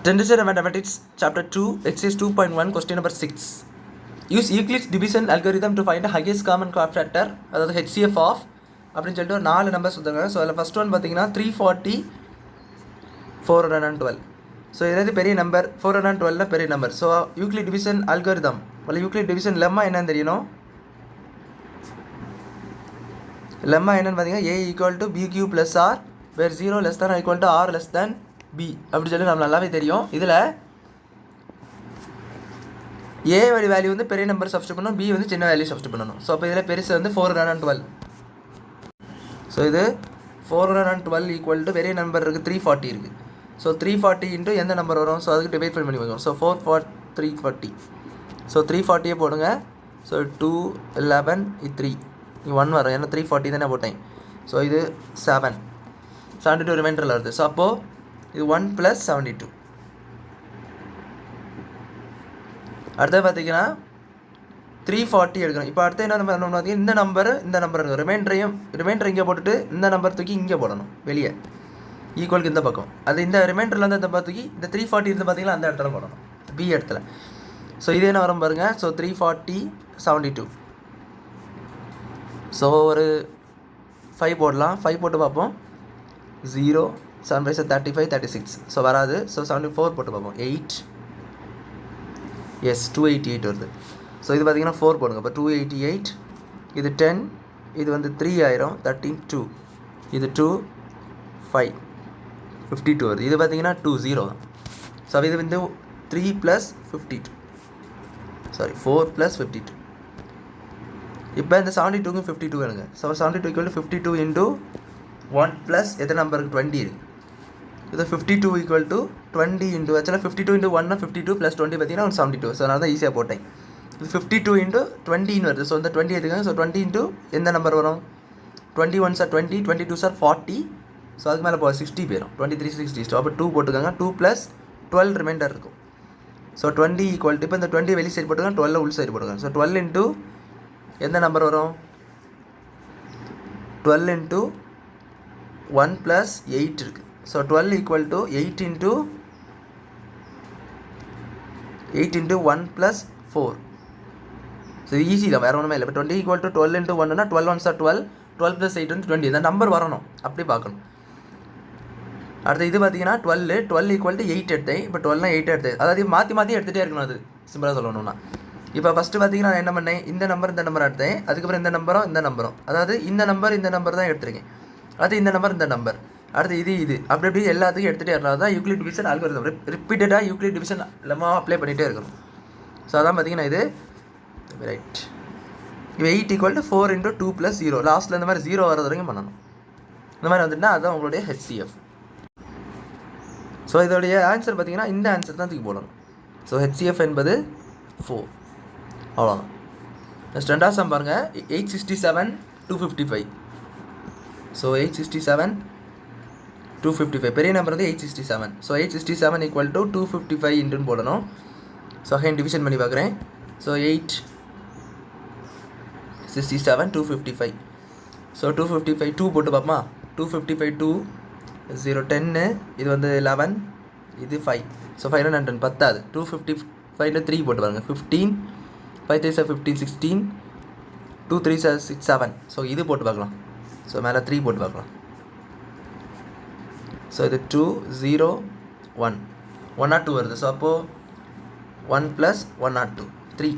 Tensor Mathematics, Chapter 2, Exercise 2.1, Question number 6. Use Euclid's division algorithm to find the highest common factor, அதாவது HCF of அப்படின்னு சொல்லிட்டு ஒரு 4 numbers கொடுத்தாங்க. So அதில் first one பார்த்தீங்கன்னா 340, 412. So இதாவது பெரிய நம்பர், 412 பெரிய number. So Euclid division algorithm Euclid division lemma என்னன்னு தெரியணும். லெம்மா என்னன்னு பார்த்தீங்கன்னா A equal to BQ plus R where 0 less than or equal to R less than B அப்படி சொல்லி நம்ம நல்லாவே தெரியும். இதில் A வழி வேல்யூ வந்து பெரிய நம்பர் சப்ஸ்டிட் பண்ணணும், B வந்து சின்ன வேல்யூ சப்ஸ்டிட் பண்ணணும். ஸோ அப்போ இதில் பெருசு வந்து 412. ஸோ இது 412 ஈக்குவல் டு பெரிய நம்பர் இருக்குது 340 இருக்குது. ஸோ 340 இன்ட்டு எந்த நம்பர் வரும்? ஸோ அதுக்கு டிவைட் பண்ணி வைக்கணும். ஸோ 340. ஸோ 340 போடுங்க. ஸோ 2 11 3 1 வரும், ஏன்னா 340 தானே போட்டேன். ஸோ இது 72 ரிமைண்டரில் வருது. ஸோ அப்போது இது 1 + 72. அடுத்தது பார்த்தீங்கன்னா 340 எடுக்கணும். இப்போ அடுத்து என்ன நம்பர் பார்த்தீங்கன்னா இந்த நம்பர் இருக்கும். ரிமைண்டர் இங்கே போட்டுட்டு இந்த நம்பர் தூக்கி இங்கே போடணும் வெளியே ஈக்குவலுக்கு இந்த பக்கம். அது இந்த ரிமைண்டரில் வந்து இந்த தூக்கி இந்த 340 இருந்து பார்த்தீங்கன்னா அந்த இடத்துல போடணும், பி இடத்துல. ஸோ இது என்ன வரும் பாருங்கள். ஸோ 340 72. ஸோ ஒரு 5 போடலாம். 5 போட்டு பார்ப்போம். 0 7 5 35 36. ஸோ வராது. ஸோ 74 போட்டு பார்ப்போம். 8 எஸ் 288 வருது. ஸோ இது பார்த்தீங்கன்னா 4 போடுங்க. இப்போ 288. இது 10. இது வந்து 3 ஆயிரும். 13 2. இது 2 5 52 வருது. இது பார்த்தீங்கன்னா 2 0 தான். ஸோ இது வந்து 3 + 52. சாரி 4 + 52. இப்போ இந்த 72க்கு 52 வேணுங்க. ஸோ 72 = 52 இன்ட்டு 1 + எத்தனை நம்பருக்கு 20 இருக்குது. இது 52 = 20 இன்ட்டு ஆக்சுவலாக 52 × 1 52 + 20 பார்த்தீங்கன்னா 72. ஸோ அதனால தான் ஈஸியாக போட்டேன். இது 52 × 20 வருது. ஸோ இந்த 20 எடுத்துக்காங்க. ஸோ 20 இன்ட்டு எந்த நம்பர் வரும்? 21 சார் 20, 22 சார் 40. ஸோ அதுக்கு மேலே 60 போயிடும். 23 60. ஸோ அப்போ 2 போட்டுக்காங்க. 2 + 12 ரிமைண்டர் இருக்கும். ஸோ 20 = இப்போ இந்த 20 வெளி சைடு போட்டுக்காங்க, 12 உள் சைடு போட்டுக்காங்க. ஸோ 12 இன்ட்டு எந்த நம்பர் வரும்? 12 இன்ட்டு 1 + 8 இருக்குது. So 12 = 8 into 1 + 4. ஸோ இது ஈஸி தான், வேறு ஒன்றுமே இல்லை. இப்போ 20 = 12 இன்ட்டு 1னா 12 1 சார் 12, 12 + 8 வந்து 20. இந்த நம்பர் வரணும், அப்படி பார்க்கணும். அடுத்து இது பார்த்தீங்கன்னா 12 = 8 எடுத்தேன். இப்போ 12னா 8 எடுத்தேன். அதாவது மாற்றி எடுத்துகிட்டே இருக்கணும். அது சிம்பிளாக சொல்லணும்னா இப்போ ஃபஸ்ட்டு பார்த்தீங்கன்னா நான் என்ன பண்ணேன், இந்த நம்பர் எடுத்தேன். அதுக்கப்புறம் இந்த நம்பரும் அதாவது இந்த நம்பர் தான் எடுத்துருக்கேன். அது இந்த நம்பர் அடுத்து இது அப்படி எல்லாத்துக்கும் எடுத்துகிட்டே இருந்தால் தான் யூக்ளிட் டிவிஷன் அல்காரிதம் ரிப்பீட்டடாக யூக்ளிட் டிவிஷன் லெம்மா அப்ளை பண்ணிகிட்டே இருக்கணும். ஸோ அதான் பார்த்தீங்கன்னா இது ரைட். இப்போ 8 = 4 × 2 + 0. லாஸ்ட்டில் இந்த மாதிரி 0 வர்றது வரைக்கும் பண்ணணும். இந்த மாதிரி வந்துட்டுனா அதுதான் உங்களுடைய HCF. ஸோ இதோடைய ஆன்சர் பார்த்தீங்கன்னா இந்த ஆன்சர் தான் தூக்கி போடணும். ஸோ HCF என்பது 4. அவ்வளோதான். நெக்ஸ்ட் ரெண்டாவது சம் பாருங்கள். 867 255. ஸோ 867 255 பெரிய நம்பர் வந்து 867. ஸோ 867 = 255 இன்ட்டுன்னு போடணும். ஸோ அகைன் டிவிஷன் பண்ணி பார்க்குறேன். ஸோ 867 255. ஸோ 255 2 போட்டு பார்ப்போமா. 255 2 0 10. இது வந்து 11. இது 5. ஸோ 510 பத்தாது. 255 3 போட்டு பாருங்கள். 15 5 3 15 16 2 3 6 7. ஸோ இது போட்டு பார்க்கலாம். ஸோ மேலே 3 போட்டு பார்க்கலாம். ஸோ இது 2 0 1 102 வருது. ஸோ அப்போது 1 + 102 3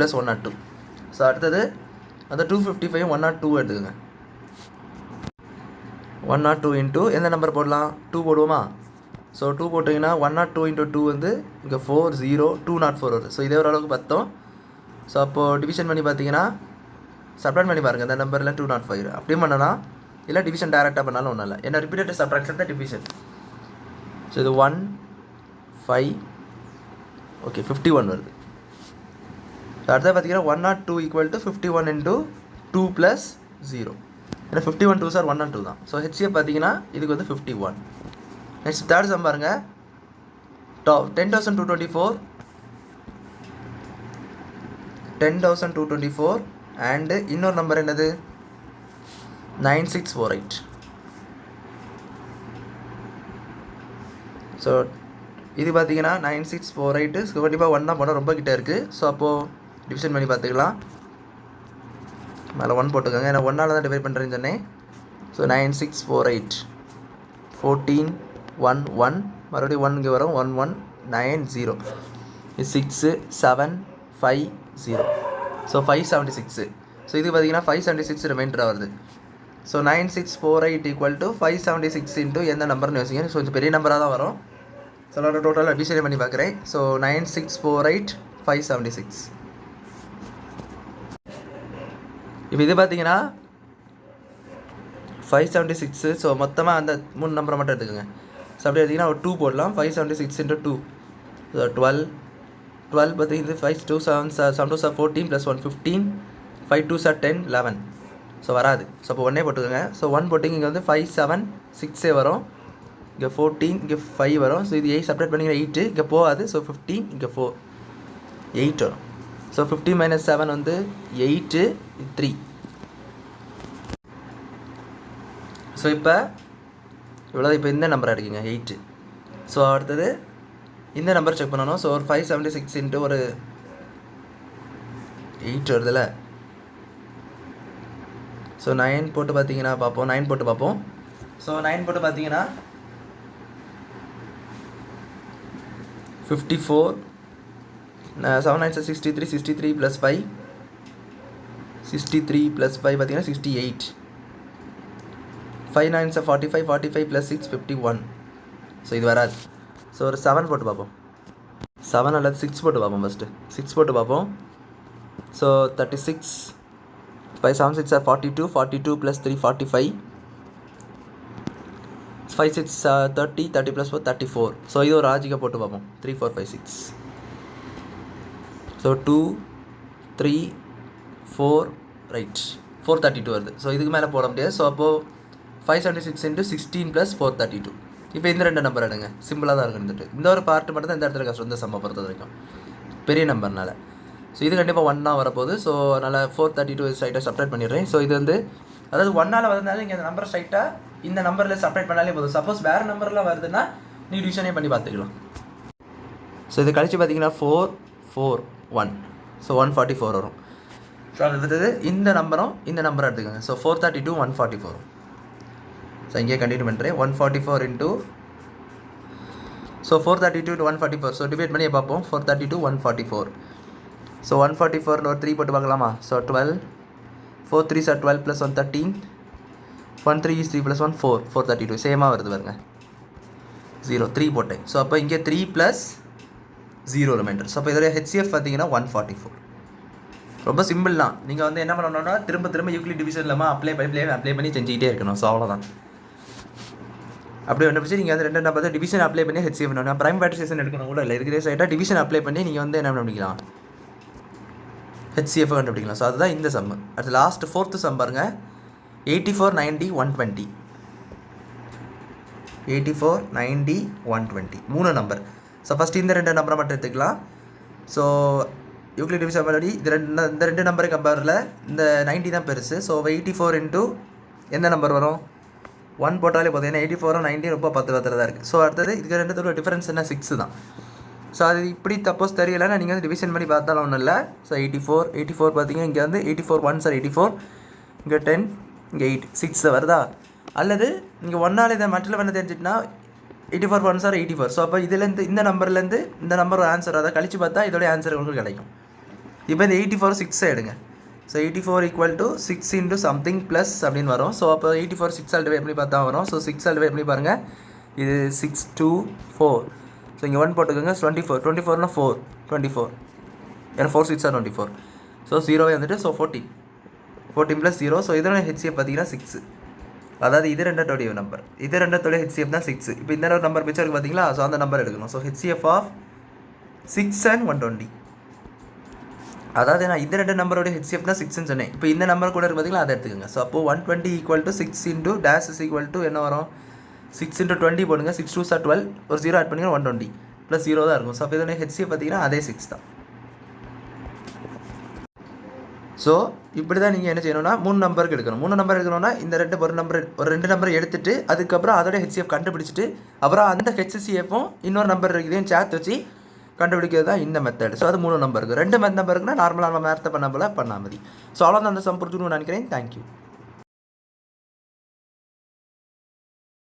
+ 102. ஸோ அடுத்தது அந்த 255 102 எடுத்துக்கோங்க. 102 இன்ட்டு எந்த நம்பர் போடலாம்? 2 போடுவோமா. ஸோ 2 போட்டிங்கன்னா 102 × 2 வந்து இங்கே 4 0 204 வருது. ஸோ இதே ஓரளவுக்கு பார்த்தோம். ஸோ அப்போது டிவிஷன் பண்ணி பார்த்தீங்கன்னா சப்ராக்ட் பண்ணி பாருங்கள். இந்த நம்பரில் 205 அப்படியே பண்ணலாம், இல்லை டிவிஷன் டேரெக்டாக பண்ணாலும் ஒன்றும் இல்லை. ஏன்னா ரிப்பீட்டட் சப்ராக்ஷன் தான் டிவிஷன். ஸோ இது 1 5 ஓகே 51 வருது. ஸோ அடுத்தது பார்த்தீங்கன்னா 102 = 51 × 2 + 0. ஏன்னா 51 2 சார் 102 தான். ஸோ HCF பார்த்தீங்கன்னா இதுக்கு வந்து 51. நெக்ஸ்ட் தேர்ட் சம் பாருங்கள். 10,224 10,224 அண்டு இன்னொரு நம்பர் என்னது 9648. ஸோ இது பார்த்தீங்கன்னா 9648 ஸோ கண்டிப்பாக 1 தான் போனால் ரொம்ப கிட்டே இருக்குது. ஸோ அப்போது டிவிஷன் பண்ணி பார்த்துக்கலாம். மேலே 1 போட்டுக்கோங்க, ஏன்னா 1ஆல் தான் டிவைட் பண்ணுறேன்னு சொன்னேன். ஸோ 9648 14 1 1 மறுபடியும் 1 இங்கே வரும் 1 1 9 0 6 7 5 0 ஸோ 576. ஸோ இது பார்த்தீங்கன்னா 576 ரிமைண்டராக வருது. ஸோ 9648 ஈக்குவல் டு 576 இன்ட்டு எந்த நம்பர்னு யோசிங்க. ஸோ கொஞ்சம் பெரிய நம்பராக தான் வரும். ஸோ அதோட டோட்டல் அடிஷன் பண்ணி பார்க்குறேன். ஸோ 9648 576. இப்போ இது பார்த்தீங்கன்னா 576. ஸோ மொத்தமாக அந்த 3 நம்பரை மட்டும் எடுத்துக்கோங்க. ஸோ அப்படி எடுத்திங்கன்னா ஒரு 2 போடலாம். 576 இன்ட்டு 2 ஸோ 12 பார்த்தீங்கன்னா 5 2 7 7 2 14 + 1 15 5 2 10 11. ஸோ வராது. ஸோ அப்போ 1 போட்டுக்கோங்க. ஸோ 1 போட்டிங்க இங்கே வந்து 5 7 6 வரும், இங்கே 14 இங்கே 5 வரும். ஸோ இது 8 செப்பரேட் பண்ணிங்கன்னா 8 இங்கே போகாது. ஸோ 15 இங்கே 4 8 வரும். ஸோ 15 - 7 வந்து 8 3. ஸோ இப்போ இவ்வளோ. இப்போ இந்த நம்பர் அடிக்குங்க 8. ஸோ அடுத்தது இந்த நம்பர் செக் பண்ணணும். ஸோ ஒரு 576 இன்ட்டு ஒரு 8 வருதுல்ல. ஸோ 9 போட்டு பார்த்தீங்கன்னா பார்ப்போம். 9 போட்டு பார்ப்போம். ஸோ 9 போட்டு பார்த்தீங்கன்னா 54 7 9 63 63 + 5 63 + 5 பார்த்தீங்கன்னா 68 5 9 45 45 + 6 51. ஸோ இது வராது. ஸோ ஒரு 7 போட்டு பார்ப்போம். 7 அல்லது 6 போட்டு பார்ப்போம். ஃபஸ்ட்டு 6 போட்டு பார்ப்போம். ஸோ 36 5 7 6 42 42 + 3 45 5 6 30 30 + 4 34. ஸோ இது ஒரு ராஜிக்கா போட்டு பார்ப்போம். 3 4 5 6. ஸோ 2 3 4 ரைட் 432 வருது. ஸோ இதுக்கு மேலே போட முடியாது. ஸோ அப்போது 576 × 16 + 432. இப்போ இந்த 2 நம்பர் எடுங்க. சிம்பிளாக தான் இருக்குன்னுட்டு இந்த ஒரு பார்ட்டு மட்டும் தான் இந்த இடத்துல கஷ்டம். இந்த சம்மை பொறுத்த வரைக்கும் பெரிய நம்பர்னால. ஸோ இது கண்டிப்பாக 1 தான் வரப்போகுது. ஸோ அதனால் 432 ஸ்ட்ரைட்டாக செப்பரேட் பண்ணிடுறேன். ஸோ இது வந்து அதாவது 1ஆல் வந்ததுனால இங்கே அந்த நம்பர் ஸ்ட்ரைட்டாக இந்த நம்பரில் செப்பரேட் பண்ணாலே போதும். சப்போஸ் வேறு நம்பரில் வருதுன்னா நீ டிவிஷனே பண்ணி பார்த்துக்கலாம். ஸோ இது கழிச்சு பார்த்தீங்கன்னா 4 4 1. ஸோ 144 வரும். ஸோ அடுத்தது இந்த நம்பரும் இந்த நம்பரை எடுத்துக்கோங்க. ஸோ 432 144. ஸோ இங்கே கண்டினியூ பண்ணுறேன். 144 இன்ட்டு ஸோ 432 × 144. ஸோ டிவைட் பண்ணி பார்ப்போம். 432 144. ஸோ 144 ஒரு 3 போட்டு பார்க்கலாமா. So 12 4 3 12 + 1 13 1 3 is 3 + 1 4 432. சேமாக வருது பாருங்க. 0 3 போட்டேன். ஸோ அப்போ இங்கே 3 + 0 ரிமைண்டர். ஸோ அப்போ இதோடைய HCF பார்த்தீங்கன்னா 144. ரொம்ப சிம்பிள் தான். நீங்கள் வந்து என்ன பண்ணணும்னா திரும்ப திரும்ப யூக்ளிட் டிவிஷன் இல்லாமல் அப்ளை பண்ணி செஞ்சுக்கிட்டே இருக்கணும். ஸோ அவ்வளோதான். அப்படி ஒன்று நீங்கள் வந்து 2 நம்பர் டிவிஷன் அப்ளை பண்ணி HCF பண்ணணும். ப்ரைம் ஃபேக்டரைசேஷன் எடுக்கணும் கூட இல்லை. இருக்கிற சைட்டாக டிவிஷன் அப்ளை பண்ணி நீங்கள் வந்து என்ன பண்ணிக்கலாம் HCF கண்டுபிடிக்கலாம். ஸோ அதுதான் இந்த சம்மு. அடுத்து லாஸ்ட் 4th சம் பாருங்க. 84 90 120 84 90 120 3 நம்பர். ஸோ ஃபஸ்ட்டு இந்த 2 நம்பரை மட்டும் எடுத்துக்கலாம். ஸோ யூக்ளிட் டிவிஷன் படி இந்த 2 நம்பரு கம்பேரில் இந்த 90 தான் பெருசு. ஸோ 84 இன்ட்டு எந்த நம்பர் வரும் 1 போட்டாலே போதும். ஏன்னா 84 90 ரொம்ப 10 10 தான் இருக்குது. ஸோ அடுத்தது இதுக்கு 2 டிஃபரன்ஸ் என்ன 6 தான். ஸோ அது இப்படி சப்போஸ் தெரியலைன்னா நீங்கள் வந்து டிவிஷன் பண்ணி பார்த்தாலும் ஒன்றும் இல்லை. ஸோ 84 பார்த்தீங்கன்னா இங்கே வந்து 84 1 சார் 84 இங்கே 10 இங்கே 8 6 வருதா. அல்லது நீங்கள் 1ஆல் இதை மட்டில் பண்ண தெரிஞ்சிட்டுனா 84 1 சார் 84. ஸோ அப்போ இதுலேருந்து இந்த நம்பர்லேருந்து இந்த நம்பர் ஆன்சர் அதை கழித்து பார்த்தா இதோடைய ஆன்சர் உங்களுக்கு கிடைக்கும். இப்போ இந்த 84 6 எடுங்க. ஸோ 84 = 6 இன்ட்டு சம்திங் ப்ளஸ் அப்படின்னு வரும். ஸோ அப்போ 84 6ஆல் டிவைட் பண்ணி பார்த்தா வரும். ஸோ 6ஆல் டிவைட் பண்ணி பாருங்கள். இது 6 2 4. ஸோ இங்கே 1 போட்டுக்கோங்க. 24 24னா 4 24 ஏன்னா 4 6 are 24. ஸோ 0 வந்துட்டு. ஸோ 14 + 0. ஸோ இதோட HCF பார்த்தீங்கன்னா 6. அதாவது இது 2 நம்பர். இது 2 HCF தான் 6. இப்போ இந்த நம்பர் மிச்சம் இருக்குது பார்த்தீங்களா. ஸோ அந்த நம்பர் எடுக்கணும். So HCF of 6 and 120. அதாவது நான் இந்த 2 நம்பரோட HCF தான் 6ன்னு சொன்னேன். இப்போ இந்த நம்பர் கூட இருக்குது பார்த்தீங்களா, அதை எடுத்துக்கோங்க. ஸோ அப்போது 120 = 6 into dash is equal to என்ன வரும் 6 × 20 போடுங்க. 6 2 சார் 12 ஒரு 0 ஆட் பண்ணிங்கன்னா 120 + 0 தான் இருக்கும். ஸோ அப்போ இதோட HCF பார்த்தீங்கன்னா அதே 6 தான். ஸோ இப்படி தான் நீங்கள் என்ன செய்யணும்னா 3 நம்பருக்கு எடுக்கணும். 3 நம்பர் எடுக்கணும்னா இந்த ஒரு 2 நம்பர் எடுத்துட்டு அதுக்கப்புறம் அதோட HCF கண்டுபிடிச்சிட்டு அப்புறம் அந்த HCFும் இன்னொரு நம்பர் இதையும் சேர்த்து வச்சு கண்டுபிடிக்கிறது தான் இந்த மெத்தட். ஸோ அது 3 நம்பருக்கு. 2 நம்பருக்குன்னா நார்மலாக நம்ம மேரத்தை பண்ண போல பண்ணால் மதி. ஸோ அவ்வளோதான் அந்த சம் புரிஞ்சுக்கணும்னு நினைக்கிறேன். தேங்க்யூ.